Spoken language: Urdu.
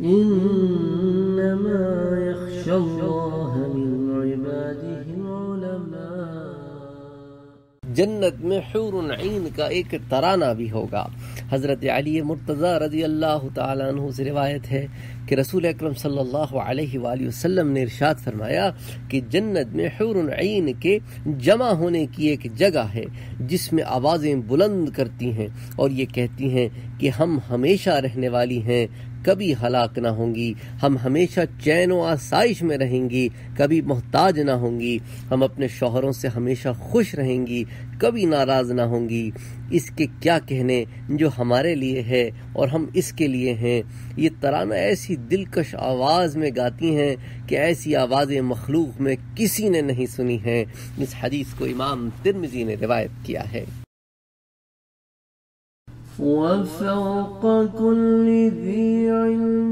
إنما يخشى الله من عباده العلماء. جنت میں حور عین کا ایک ترانہ بھی ہوگا. حضرت علی مرتضیٰ رضی اللہ تعالیٰ عنہ سے روایت ہے کہ رسول اکرم صلی اللہ علیہ وآلہ وسلم نے ارشاد فرمایا کہ جنت میں حور عین کے جمع ہونے کی ایک جگہ ہے جس میں آوازیں بلند کرتی ہیں اور یہ کہتی ہیں کہ ہم ہمیشہ رہنے والی ہیں، کبھی ہلاک نہ ہوں گی، ہم ہمیشہ چین و آسائش میں رہیں گی، کبھی محتاج نہ ہوں گی، ہم اپنے شوہروں سے ہمیشہ خوش رہیں گی، کبھی ناراض نہ ہوں گی. اس کے کیا کہنے جو ہمارے لیے ہے اور ہم اس کے لیے ہیں. یہ ترانہ ایسی دلکش آواز میں گاتی ہیں کہ ایسی آوازیں مخلوق میں کسی نے نہیں سنی ہیں. اس حدیث کو امام ترمذی نے روایت کیا ہے. وفوق كل ذي علم